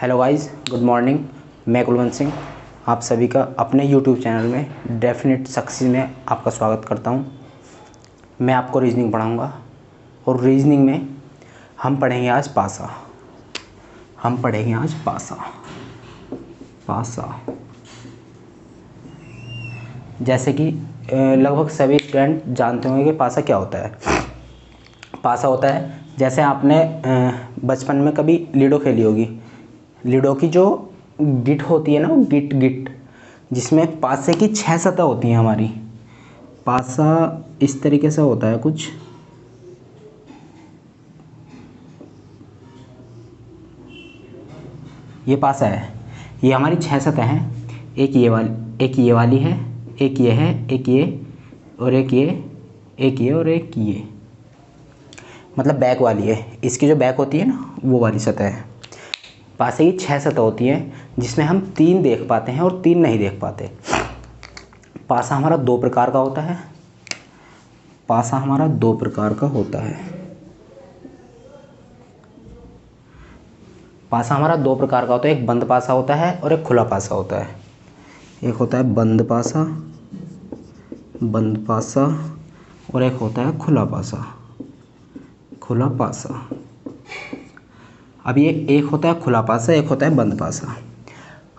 Hello guys, good morning. मैं कुलवंत सिंह आप सभी का अपने यूट्यूब चैनल में डेफिनेट सक्सेस में आपका स्वागत करता हूं। मैं आपको रीजनिंग पढ़ाऊंगा और रीजनिंग में हम पढ़ेंगे आज पासा। पासा जैसे कि लगभग सभी स्टूडेंट जानते होंगे कि पासा क्या होता है। पासा होता है जैसे आपने बचपन में कभी लूडो खेली होगी। लूडो की जो गिट होती है ना, वो गिट जिसमें पासे की 6 सतह होती हैं हमारी। पासा इस तरीके से होता है कुछ। ये पासा है, ये हमारी 6 सतह हैं। एक ये वाली है, एक ये है, एक ये और एक ये और एक ये, मतलब बैक वाली है। इसकी जो बैक होती है ना, वो वाली सतह है। पासे की 6 सतह होती हैं जिसमें हम 3 देख पाते हैं और 3 नहीं देख पाते। पासा हमारा 2 प्रकार का होता है। पासा हमारा 2 प्रकार का होता है। पासा हमारा 2 प्रकार का होता है। एक बंद पासा होता है और एक खुला पासा होता है। एक होता है बंद पासा और एक होता है खुला पासा। अब ये एक होता है खुला पासा, एक होता है बंद पासा।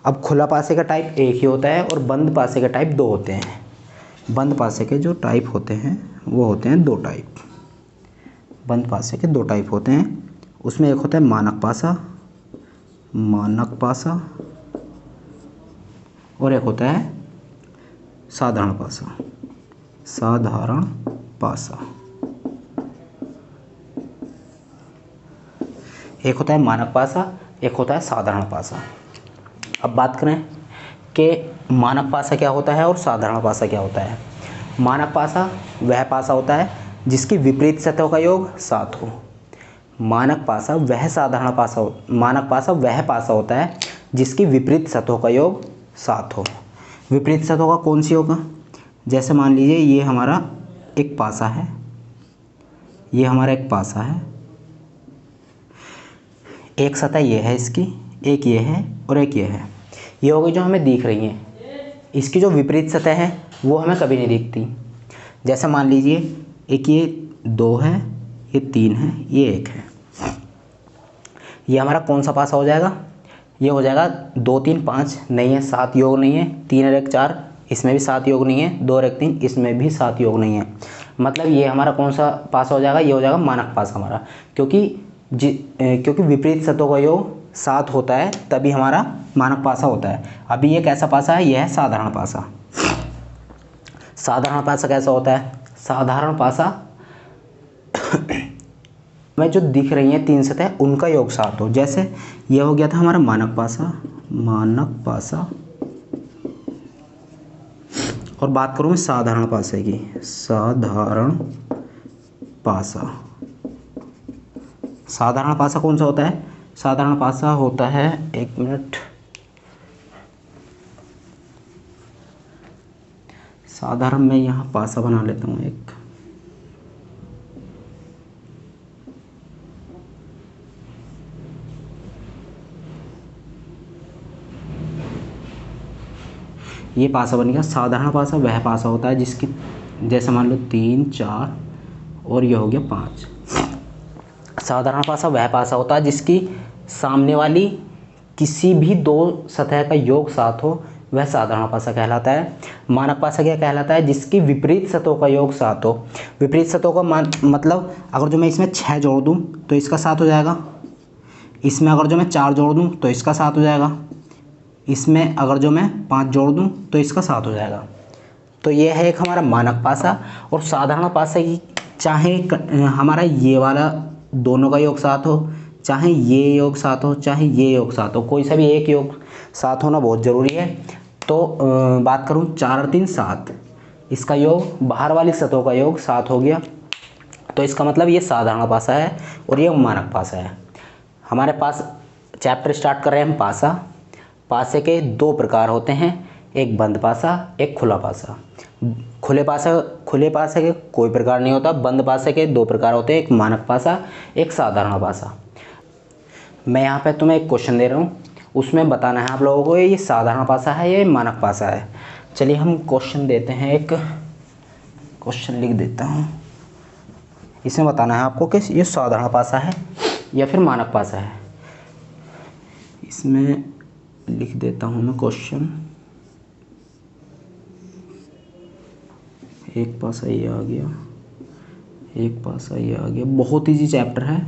अब खुला पासे का टाइप एक ही होता है और बंद पासे का टाइप 2 होते हैं। बंद पासे के जो टाइप होते हैं वो होते हैं 2 टाइप। बंद पासे के 2 टाइप होते हैं। उसमें एक होता है मानक पासा और एक होता है साधारण पासा। एक होता है मानक पासा, एक होता है साधारण पासा। अब बात करें कि मानक पासा क्या होता है और साधारण पासा क्या होता है। मानक पासा वह पासा होता है जिसकी विपरीत सतहों का योग 7 हो। मानक पासा वह पासा होता है जिसकी विपरीत सतहों का योग 7 हो। विपरीत सतहों का कौन सी होगा? जैसे मान लीजिए ये हमारा एक पासा है, ये हमारा एक पासा है। एक सतह ये है इसकी, एक ये है और एक ये है। ये हो गई जो हमें दिख रही हैं। इसकी जो विपरीत सतह है वो हमें कभी नहीं दिखती। जैसे मान लीजिए एक ये 2 है, ये 3 है, ये 1 है। ये हमारा कौन सा पासा हो जाएगा? ये हो जाएगा 2 3 5 नहीं है, 7 योग नहीं है। 3 और 1 4, इसमें भी 7 योग नहीं है। 2 और 1 3, इसमें भी 7 योग नहीं है। मतलब ये हमारा कौन सा पासा हो जाएगा? ये हो जाएगा मानक पासा हमारा, क्योंकि विपरीत सतहों का योग 7 होता है, तभी हमारा मानक पासा होता है। अभी ये कैसा पासा है? यह है साधारण पासा। साधारण पासा कैसा होता है? साधारण पासा में जो दिख रही हैं 3 सतह, उनका योग 7 हो। जैसे ये हो गया था हमारा मानक पासा। और बात करूँ मैं साधारण पासे की, साधारण पासा कौन सा होता है? साधारण पासा होता है, एक मिनट, साधारण मैं यहाँ पासा बना लेता हूँ एक। ये पासा बन गया। साधारण पासा वह पासा होता है जिसकी, जैसे मान लो 3 4 और ये हो गया 5। साधारण पासा वह पासा होता है जिसकी सामने वाली किसी भी 2 सतह का योग 7 हो, वह साधारण पासा कहलाता है। मानक पासा क्या कहलाता है? जिसकी विपरीत सतहों का योग 7 हो। विपरीत सतहों का मतलब अगर जो मैं इसमें 6 जोड़ दूँ तो इसका 7 हो जाएगा। इसमें अगर जो मैं 4 जोड़ दूँ तो इसका 7 हो जाएगा। इसमें अगर जो मैं 5 जोड़ दूँ तो इसका 7 हो जाएगा। तो ये है एक हमारा मानक पासा। और साधारण पासा की चाहे हमारा ये वाला दोनों का योग 7 हो, चाहे ये योग 7 हो, चाहे ये योग 7 हो, कोई सा भी एक योग 7 होना बहुत ज़रूरी है। तो बात करूँ 4 और 3 7, इसका योग बाहर वाली सतहों का योग 7 हो गया। तो इसका मतलब ये साधारण पासा है और ये मानक पासा है। हमारे पास चैप्टर स्टार्ट कर रहे हैं हम पासा। पासे के 2 प्रकार होते हैं, एक बंद पासा, एक खुला पासा। खुले पासे के कोई प्रकार नहीं होता। बंद पासे के 2 प्रकार होते हैं, एक मानक पासा, एक साधारण पासा। मैं यहाँ पे तुम्हें एक क्वेश्चन दे रहा हूँ उसमें बताना है आप लोगों को ये साधारण पासा है या मानक पासा है। चलिए हम क्वेश्चन देते हैं, एक क्वेश्चन लिख देता हूँ। इसमें बताना है आपको कि ये साधारण पासा है या फिर मानक पासा है। इसमें लिख देता हूँ मैं क्वेश्चन। एक पासा ये आ गया, एक पासा ये आ गया। बहुत ईजी चैप्टर है,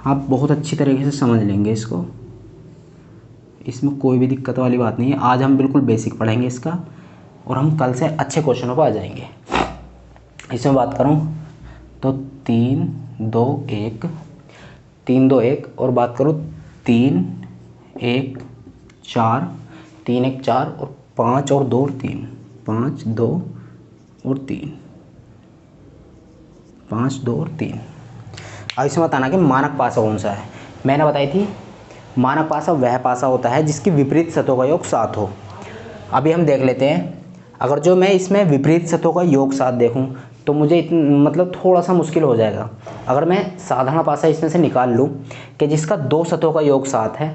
आप बहुत अच्छी तरीके से समझ लेंगे इसको, इसमें कोई भी दिक्कत वाली बात नहीं है। आज हम बिल्कुल बेसिक पढ़ेंगे इसका और हम कल से अच्छे क्वेश्चनों पर आ जाएंगे। इसमें बात करूं तो 3 2 1, 3 2 1 और बात करूं 3 1 4, 3 1 4 और 5 और 2 और 3, 5 2 और 3, 5 2 और 3। अब इसमें बताना कि मानक पासा कौन सा है। मैंने बताई थी मानक पासा वह पासा होता है जिसकी विपरीत सतहों का योग 7 हो। अभी हम देख लेते हैं, अगर जो मैं इसमें विपरीत सतहों का योग 7 देखूं तो मुझे मतलब थोड़ा सा मुश्किल हो जाएगा। अगर मैं साधारण पासा इसमें से निकाल लूँ कि जिसका 2 सतहों का योग 7 है,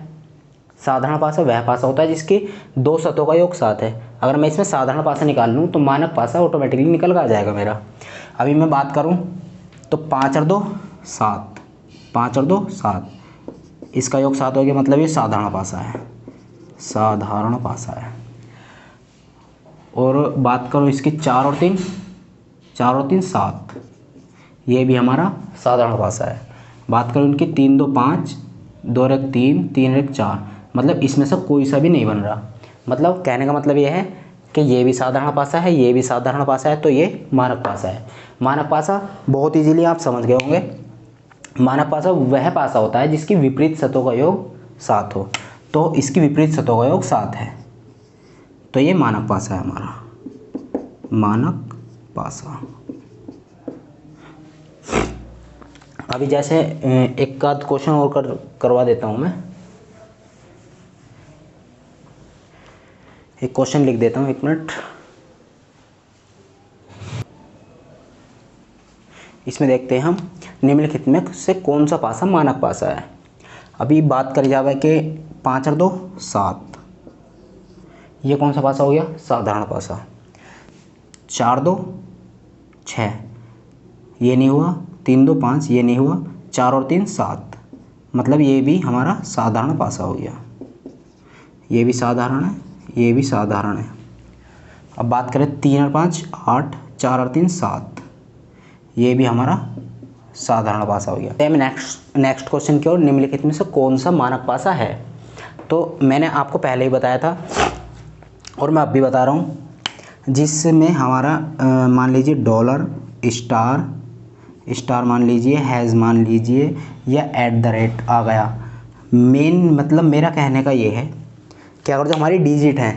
साधारण पासा वह पासा होता है जिसकी 2 सतहों का योग 7 है। अगर मैं इसमें साधारण पासा निकाल लूँ तो मानक पासा ऑटोमेटिकली निकल कर आ जाएगा मेरा। अभी मैं बात करूँ तो 5 और 2 7, 5 और 2 7, इसका योग 7 हो गया, मतलब ये साधारण पासा है, साधारण पासा है। और बात करो इसकी 4 और 3, 4 और 3 7, ये भी हमारा साधारण पासा है। बात करो इनकी 3 2 5, 2 और 1 3, 3 और 1 4, मतलब इसमें से कोई सा भी नहीं बन रहा। मतलब कहने का मतलब ये है कि ये भी साधारण पासा है, ये भी साधारण पासा है, तो ये मानक पासा है। मानक पासा बहुत इजीली आप समझ गए होंगे। मानक पासा वह पासा होता है जिसकी विपरीत सतहों का योग 7 हो। तो इसकी विपरीत सतहों का योग 7 है, तो ये मानक पासा है हमारा, मानक पासा। अभी जैसे एक आध क्वेश्चन और करवा देता हूँ मैं। एक क्वेश्चन लिख देता हूँ, 1 मिनट। इसमें देखते हैं हम निम्नलिखित में से कौन सा पासा मानक पासा है। अभी बात करी जावे कि 5 और 2 7, ये कौन सा पासा हो गया, साधारण पासा। 4 2 6, ये नहीं हुआ। 3 2 5, ये नहीं हुआ। 4 और 3 7, मतलब ये भी हमारा साधारण पासा हो गया। ये भी साधारण है, ये भी साधारण है। अब बात करें 3 और 5 8, 4 और 3 7, ये भी हमारा साधारण पासा हो गया। नेक्स्ट क्वेश्चन की ओर, निम्नलिखित में से कौन सा मानक पासा है। तो मैंने आपको पहले ही बताया था और मैं अब भी बता रहा हूँ, जिसमें हमारा मान लीजिए डॉलर, स्टार मान लीजिए, हैज़ मान लीजिए, या @ आ गया। मेन मतलब मेरा कहने का ये है कि अगर जो हमारी डिजिट हैं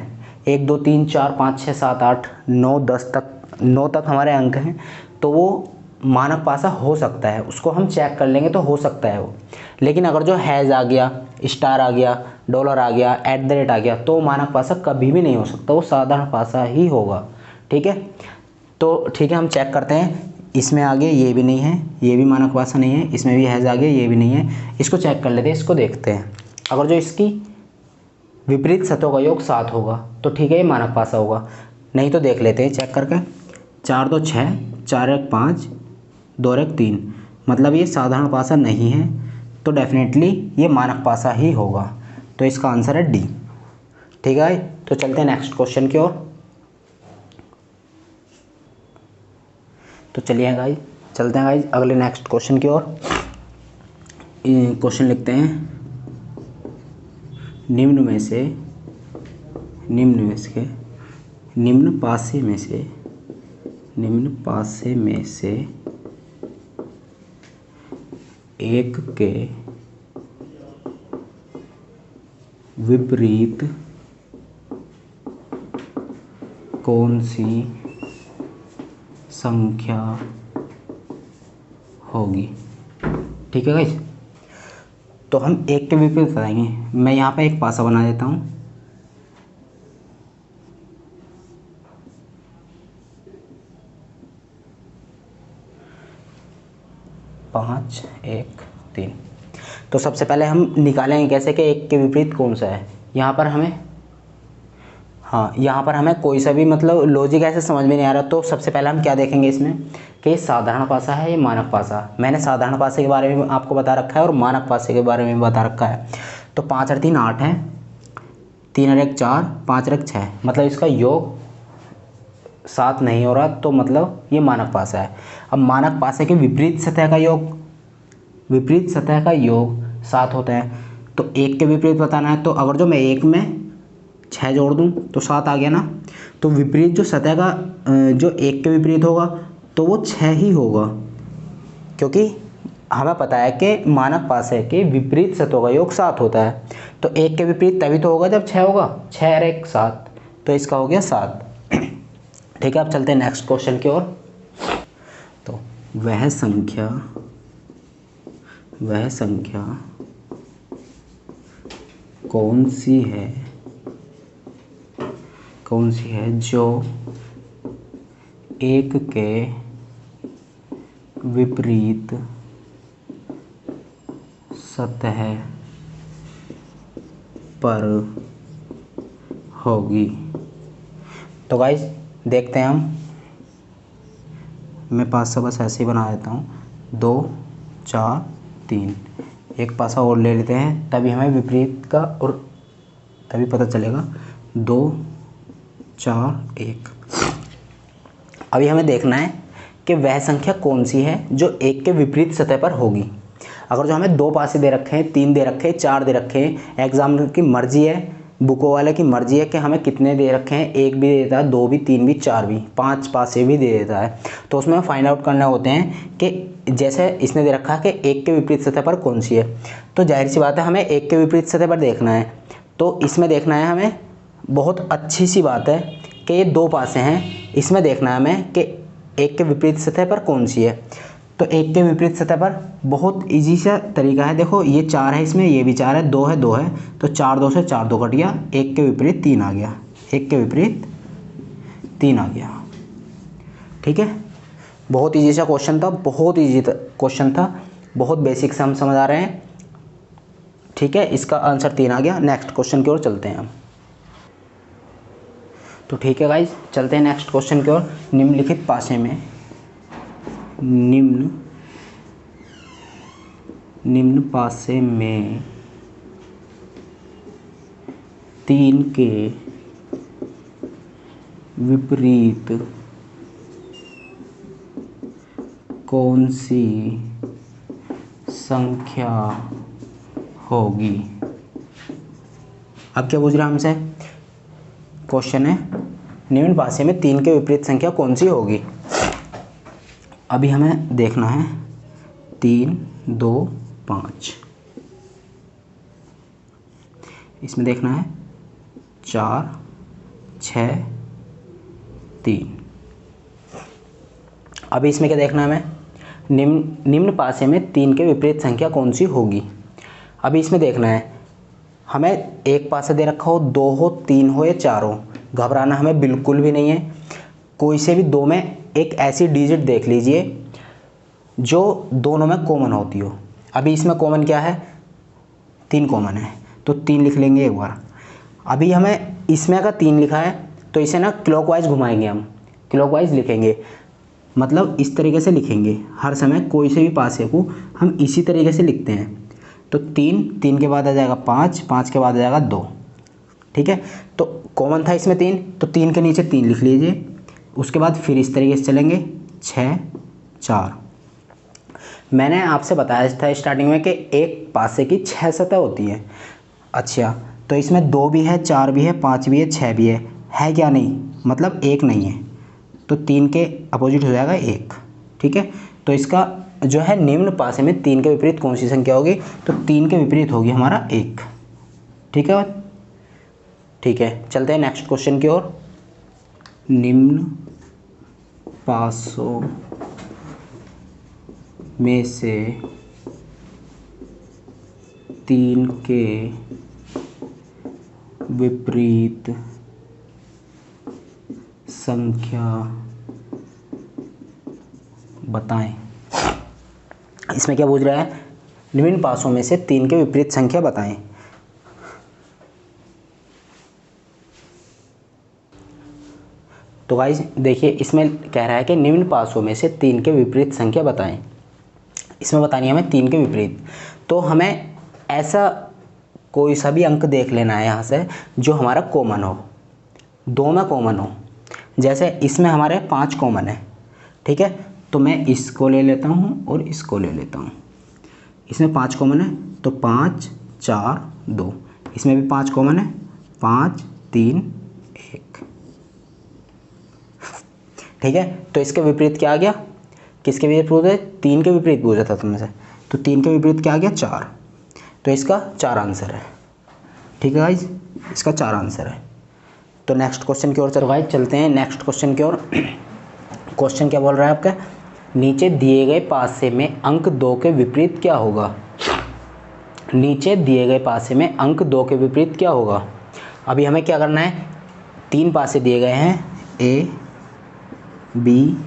1 2 3 4 5 6 7 8 9 10 तक, 9 तक हमारे अंक हैं, तो वो मानक पासा हो सकता है। उसको हम चेक कर लेंगे तो हो सकता है वो। लेकिन अगर जो हैज़ आ गया, स्टार आ गया, डॉलर आ गया, @ आ गया, तो मानक पासा कभी भी नहीं हो सकता, वो साधारण पासा ही होगा। ठीक है, तो ठीक है, हम चेक करते हैं। इसमें आगे ये भी नहीं है, ये भी मानक पासा नहीं है। इसमें भी हैज़ आ गया, ये भी नहीं है। इसको चेक कर लेते हैं, इसको देखते हैं। अगर जो इसकी विपरीत सतहों का योग 7 होगा तो ठीक है, ये मानक पासा होगा। नहीं तो देख लेते हैं चेक करके। 4 2 6, 4 1 5, 2 और 1 3, मतलब ये साधारण पासा नहीं है, तो डेफिनेटली ये मानक पासा ही होगा। तो इसका आंसर है डी। ठीक है, तो चलते हैं नेक्स्ट क्वेश्चन की ओर। तो चलिए गाइस, चलते हैं गाइस अगले नेक्स्ट क्वेश्चन की ओर। क्वेश्चन लिखते हैं, निम्न पासे में से एक के विपरीत कौन सी संख्या होगी। ठीक है गाइस, तो हम एक के विपरीत बताएंगे। मैं यहाँ पे एक पासा बना देता हूँ। पाँच 1 3। तो सबसे पहले हम निकालेंगे कैसे कि एक के विपरीत कौन सा है। यहाँ पर हमें, हाँ यहाँ पर हमें कोई सा भी मतलब लॉजिक ऐसे समझ में नहीं आ रहा, तो सबसे पहले हम क्या देखेंगे इसमें कि ये साधारण पासा है, ये मानक पासा। मैंने साधारण पासे के बारे में आपको बता रखा है और मानक पासे के बारे में बता रखा है। तो 5 और 3 8 है, 3 और 1 4, 5 और 1 6, मतलब इसका योग 7 नहीं हो रहा, तो मतलब ये मानक पासा है। अब मानक पासे के विपरीत सतह का योग, विपरीत सतह का योग 7 होता है। तो 1 के विपरीत बताना है, तो अगर जो मैं 1 में 6 जोड़ दूं तो 7 आ गया ना। तो विपरीत जो सतह का जो 1 के विपरीत होगा तो वो 6 ही होगा, क्योंकि हमें पता है कि मानक पासे के विपरीत सतहों का योग 7 होता है। तो 1 के विपरीत तभी तो होगा जब 6 होगा, 6 और 1 7, तो इसका हो गया 7। ठीक है, अब चलते हैं नेक्स्ट क्वेश्चन की ओर। तो वह संख्या कौन सी है जो 1 के विपरीत सतह पर होगी। तो गाइस देखते हैं हम, मैं पासा बस ऐसे ही बना देता हूँ, 2 4 3, एक पासा और ले लेते हैं, तभी हमें विपरीत का और तभी पता चलेगा। 2 4 1। अभी हमें देखना है कि वह संख्या कौन सी है जो 1 के विपरीत सतह पर होगी। अगर जो हमें 2 पासे दे रखे हैं, 3 दे रखे हैं, 4 दे रखे हैं, एग्जामिनर की मर्जी है, बुकों वाले की मर्जी है कि हमें कितने दे रखे हैं। 1 भी दे देता है, 2 भी, 3 भी, 4 भी, 5 पासे भी दे देता है। तो उसमें फाइंड आउट करने होते हैं कि जैसे इसने दे रखा है कि 1 के विपरीत सतह पर कौन सी है, तो जाहिर सी बात है हमें 1 के विपरीत सतह पर देखना है। तो इसमें देखना है हमें, बहुत अच्छी सी बात है कि ये 2 पासे हैं, इसमें देखना है हमें कि 1 के विपरीत सतह पर कौन सी है। तो 1 के विपरीत सतह पर बहुत इजी सा तरीका है। देखो ये 4 है, इसमें ये भी 4 है, 2 है, 2 है, तो 4 2 से 4 2 कट गया, 1 के विपरीत 3 आ गया, 1 के विपरीत 3 आ गया। ठीक है, बहुत इजी सा क्वेश्चन था, बहुत इजी क्वेश्चन था, बहुत बेसिक से हम समझ आ रहे हैं। ठीक है, इसका आंसर 3 आ गया। नेक्स्ट क्वेश्चन की ओर चलते हैं हम। तो ठीक है गाइज, चलते हैं नेक्स्ट क्वेश्चन की ओर। निम्नलिखित पासे में निम्न पासे में 3 के विपरीत कौन सी संख्या होगी। अब क्या पूछ रहा है हमसे, क्वेश्चन है निम्न पासे में 3 के विपरीत संख्या कौन सी होगी। अभी हमें देखना है 3 2 5, इसमें देखना है 4 6 3। अभी इसमें क्या देखना है हमें, निम्न पासे में 3 के विपरीत संख्या कौन सी होगी। अभी इसमें देखना है हमें, एक पासा दे रखा हो, 2 हो, 3 हो या 4 हो, घबराना हमें बिल्कुल भी नहीं है। कोई से भी 2 में एक ऐसी डिजिट देख लीजिए जो दोनों में कॉमन होती हो। अभी इसमें कॉमन क्या है, 3 कॉमन है, तो 3 लिख लेंगे एक बार। अभी हमें इसमें अगर 3 लिखा है तो इसे ना क्लॉकवाइज घुमाएंगे, हम क्लॉकवाइज लिखेंगे, मतलब इस तरीके से लिखेंगे। हर समय कोई से भी पासे को हम इसी तरीके से लिखते हैं। तो 3 के बाद आ जाएगा 5 के बाद आ जाएगा 2। ठीक है, तो कॉमन था इसमें 3, तो 3 के नीचे 3 लिख लीजिए। उसके बाद फिर इस तरीके से चलेंगे 6 4। मैंने आपसे बताया था स्टार्टिंग में कि एक पासे की 6 सतह होती हैं। अच्छा, तो इसमें 2 भी है, 4 भी है, 5 भी है, 6 भी है क्या नहीं, मतलब 1 नहीं है, तो 3 के अपोजिट हो जाएगा 1। ठीक है, तो इसका जो है निम्न पासे में 3 के विपरीत कौन सी संख्या होगी, तो 3 के विपरीत होगी हमारा 1। ठीक है, ठीक है, चलते हैं नेक्स्ट क्वेश्चन की ओर। निम्न पासों में से 3 के विपरीत संख्या बताएं। इसमें क्या पूछ रहा है, निम्न पासों में से 3 के विपरीत संख्या बताएं। तो गाइस देखिए इसमें कह रहा है कि निम्न पासों में से 3 के विपरीत संख्या बताएं। इसमें बतानी है हमें 3 के विपरीत, तो हमें ऐसा कोई सा भी अंक देख लेना है यहाँ से जो हमारा कॉमन हो, 2 में कॉमन हो। जैसे इसमें हमारे 5 कॉमन है, ठीक है, तो मैं इसको ले लेता हूँ और इसको ले लेता हूँ। इसमें 5 कॉमन है तो 5 4 2, इसमें भी 5 कॉमन है, 5 3 1, ठीक है। तो इसके विपरीत क्या आ गया, किसके विपरीत है, 3 के विपरीत पूछा था तुमसे, तो 3 के विपरीत क्या आ गया 4, तो इसका 4 आंसर है, ठीक है गाइज, इसका 4 आंसर है। तो नेक्स्ट क्वेश्चन की ओर चलो गाइज चलते हैं नेक्स्ट क्वेश्चन की ओर। क्वेश्चन क्या बोल रहा है आपका, नीचे दिए गए पासे में अंक 2 के विपरीत क्या होगा। नीचे दिए गए पासे में अंक 2 के विपरीत क्या होगा। अभी हमें क्या करना है, 3 पासे दिए गए हैं, ए बी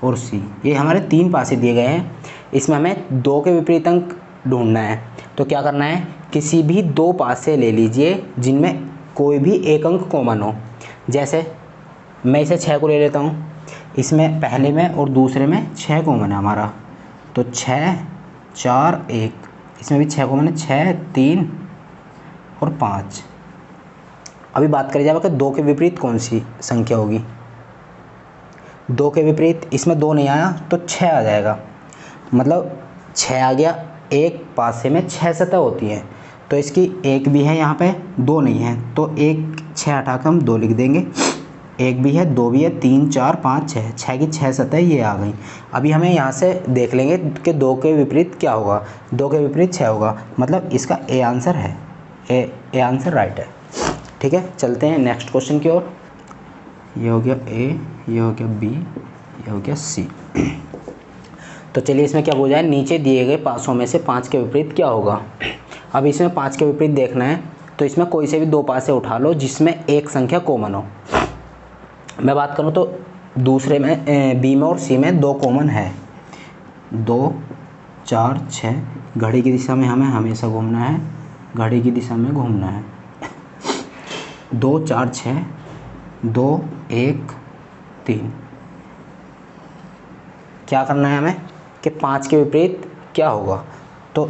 और सी, ये हमारे 3 पासे दिए गए हैं। इसमें हमें 2 के विपरीत अंक ढूंढना है। तो क्या करना है, किसी भी 2 पासे ले लीजिए जिनमें कोई भी एक अंक कॉमन हो। जैसे मैं इसे 6 को ले लेता हूँ, इसमें पहले में और दूसरे में 6 कॉमन है हमारा, तो 6 4 1, इसमें भी 6 कॉमन है, 6 3 और 5। अभी बात करी जाए कि 2 के विपरीत कौन सी संख्या होगी। 2 के विपरीत इसमें 2 नहीं आया तो 6 आ जाएगा, मतलब 6 आ गया। एक पासे में 6 सतह होती हैं, तो इसकी एक भी है यहाँ पे, 2 नहीं है, तो 6 हटा कर हम 2 लिख देंगे। एक भी है, 2 भी है, 3 4 5 6, 6 की 6 सतह ये आ गई। अभी हमें यहाँ से देख लेंगे कि 2 के विपरीत क्या होगा, 2 के विपरीत 6 होगा, मतलब इसका ए आंसर है, ए आंसर राइट है, ठीक है। चलते हैं नेक्स्ट क्वेश्चन की ओर। ये हो गया ए, ये हो गया बी, ये हो गया सी। तो चलिए इसमें क्या हो जाए, नीचे दिए गए पासों में से 5 के विपरीत क्या होगा। अब इसमें 5 के विपरीत देखना है, तो इसमें कोई से भी 2 पासे उठा लो जिसमें एक संख्या कॉमन हो। मैं बात करूँ तो दूसरे में बी में और सी में 2 कॉमन है, 2 4 6, घड़ी की दिशा में हमें हमेशा घूमना है, घड़ी की दिशा में घूमना है। 2 4 6 2 1 3, क्या करना है हमें कि 5 के विपरीत क्या होगा। तो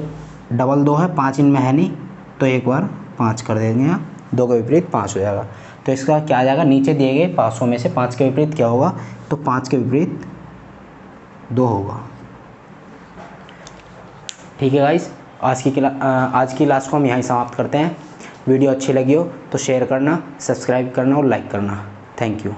डबल 2 है, 5 इनमें है नहीं, तो एक बार 5 कर देंगे यहाँ, 2 के विपरीत 5 हो जाएगा। तो इसका क्या आ जाएगा, नीचे दिए गए पासों में से 5 के विपरीत क्या होगा, तो 5 के विपरीत 2 होगा, ठीक है गाइस। आज की क्लास को हम यहीं समाप्त करते हैं। वीडियो अच्छी लगी हो तो शेयर करना, सब्सक्राइब करना और लाइक करना। Thank you.